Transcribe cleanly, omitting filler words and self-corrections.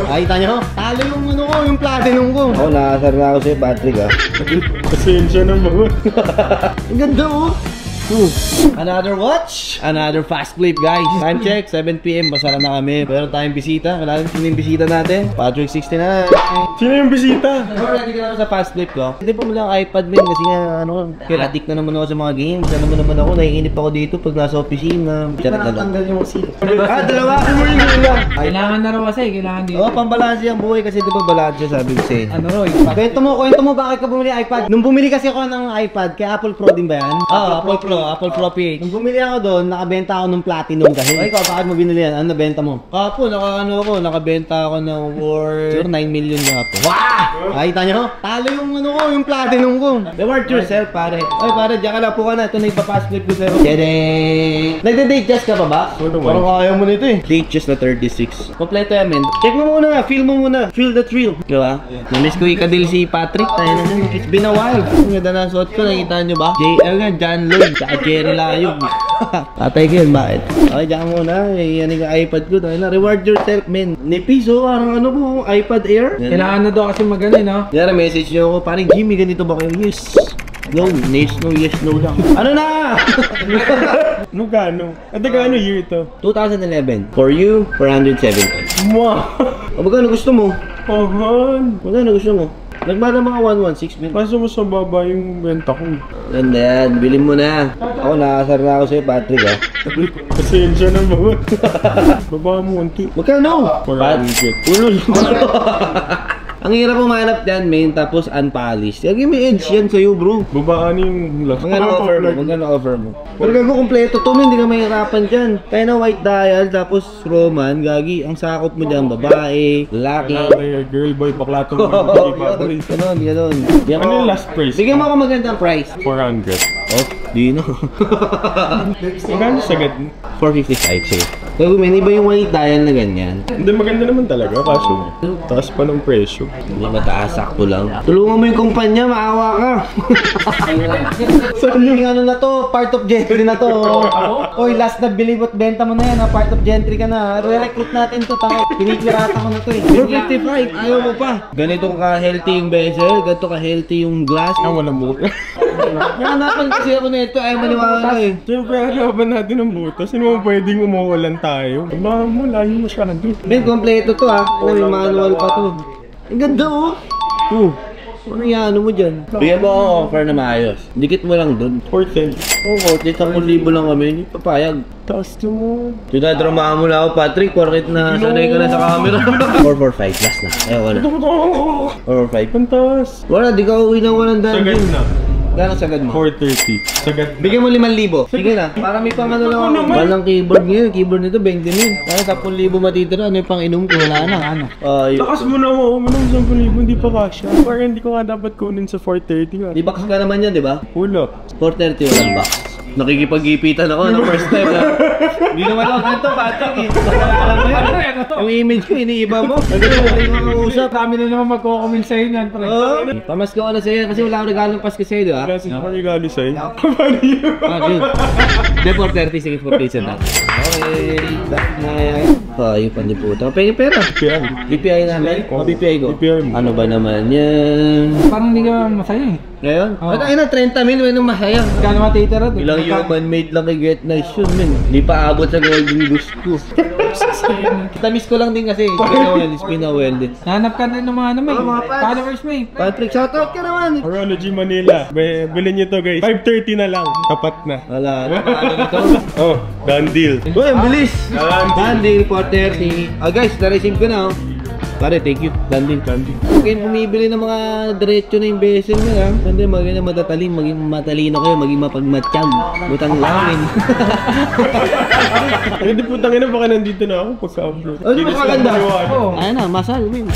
Nakita nyo? Talo yung ano ko, yung platinum ko. Ako, nakasar na ako sa'yo, Patrick ah. Pasensya naman. Ang ganda oh. Another watch, another fast flip guys. Time check, 7 PM, basara na kami. Pero tayong bisita, wala rin sino yung bisita natin. Patrick 69. Sino yung bisita? Ready ka na sa fast flip ko. Hindi pa mula ang iPad min kasi nga ano, addict na naman ako sa mga games. Sana naman ako, naiinip ako dito pag nasa opisina. Charot na lang. Tanggal yung sila. Dalawa ako mo yung lang. Kailangan na raw kasi, kailangan dito. Oo, pambalansi ang buhay kasi di ba balansi sabi ko sa'yo. Ano raw, Kwento mo bakit ka bumili iPad? Nung bumili kasi ako ng iPad, kay Apple Pro din ba yan? Oo, Apple Pro PH. Nung bumili ako doon, nakabenta ako ng platinum kasi. Ikaw, bakit mo binili yan? Ano nabenta mo? Kapo, nakabenta ako ng worth 9 million na po. Wow! Nakita nyo? Talo yung ano ko, yung platinum ko. Reward yourself, pare. Ay, pare, diyan ka na po ka na. Ito na ipapass flip ko sa'yo. Tadang! Nagda-date chest ka pa ba? Parang kaya mo nito eh. Date chest na 36. Kompleto yan, men. Check mo muna, feel mo muna. Feel the thrill. Diba? Namiss ko ikadil si Patrick. Tayo na dun. It's been a while. Ang ganda na suot ko, nakita nyo ba? John Lloyd, tsaka Jerry Layog. Tatay ko yun, bakit? Okay, diyan muna. Yan yung iPad ko. Reward yourself, men. Nipis, oh. Parang ano po, iPad Air. Kailangan na daw kasi magano, no? Yan, message nyo ako. Parang Jimmy, ganito ba kayo? Yes. No, yes, no lang. Ano na? Magkano? At ano year ito? 2011. For you, 470. Wow! O, magkano gusto mo? Pahan! Magkano gusto mo? Nagmana mga 116 min. Kaso mas mababa yung benta ko. Ganda yan, bilhin mo na. Ako, nakasar na ako sa'yo, Patrick ah. Pasensya naman. Baba mo unti. Magkano? 400. Ulol. Ang hirap umanap dyan, main, tapos unpolished. Lagi may edge yan sa'yo, bro. Babaan yung last. Magkano offer mo? Pero gago, kompleto to, hindi ka mahirapan dyan. Kaya na white dial, tapos Roman, gagi, ang sakop mo dyan, babae, lalaki. Girl, boy, bakla to. Ganon. Ano yung last price? Bigyan mo ako magandang price. 400. Oh, di na. Magkano sagad? 455, sige. Gago, may iba yung white dial na ganyan. Hindi, maganda naman talaga. Kaso, taas pa ng presyo. Hindi mataas, sakto lang. Tulungan mo yung kumpanya, maawa ka. Saan yung ano na to? Part of gentry na to. Oy, last na bilibot benta mo na yan ha. Part of gentry ka na. Re-recruit natin to. Pinikirata ko na to eh. 455, ayaw mo pa. Ganito ka-healthy yung bezel, ganito ka-healthy yung glass. Ah, wala mura. Nahanapan kasi ako na ito, ayaw maniwala eh. Siyempre, halaban natin ang butas. Sino mo pwedeng umuwalan tayo? Baka mo, layo mo siya nandun. Men, kompleto to ha. May manual pa to. Ang ganda oh. Ano yan? Ano mo dyan? Bigyan mo akong offer na maayos. Dikit mo lang dun. 410. Oo, 10,000 lang kami. Hindi papayag. Taas mo. Dinadramaan mo lang ako, Patrick. Porkit na sanay ka na sa camera. 445, last na. Ayaw ko na. 445. Pantas. Wala, di ka uwi na walang dahil. Sagad na. Gano'ng sagad mo? 430. Sagad na. Bigyan mo 5,000. Sige na. Para may pang ano lang ako. Balang keyboard ngayon. Keyboard nito, 20 mil. Kaya 10,000 matitira. Ano yung pang inom ko? Wala na. Ano? Takas mo na mo. Manong 10,000. Hindi pa kasha. Parang hindi ko nga dapat kunin sa 430. Di box ka naman yan, di ba? Wala. 430 walang box. Nakikipag-ipitan ako ng first time ha. Hindi naman ako ganito, Patrick eh. Alam mo yan. Yung image ko, iniiba mo. Hindi ko na yung makausap. Kami na naman magko-comment sa'yo niyan, pre. Pamasko ko na sa'yo kasi wala akong regalong Pasko sa'yo, di ba? Wala siya regalo sa'yo. Paano yun? Hindi, 430, sige 430 na. Okay. Yung pandiputa. Pwede pera. BPI namin? O BPI ko? BPI mo. Ano ba naman yan? Parang hindi ka masaya eh. Ngayon? At ayun na, 30 mil, may nung masaya. Gano'n matitira doon? Ilang human made lang kay Get Nice yun, men. Hindi pa abot sa Golden Goose ko. Tamis ko lang din kasi. It's been a while din. Hanap ka na ng mga naman. mga pads. Followers mo eh. Patrick, shoutout ka naman. Horology Manila. Bilhin nyo to guys. 530 na lang. Tapat na. Wala. Ano nito? Oh, done deal. Uy, ang bilis. Done deal, 430. Guys, na-receive ko na oh. Pare, thank you. Done deal. Okay, bumibili ng mga diretso na yung bezel mo ha. Hindi, maging matatalim, maging matalino kayo, maging mapagmatsyag. Butang langin. Hindi putang ina, baka nandito na ako pagka-upload. Ano ba kaganda? Oo. Ayun na, masal, men.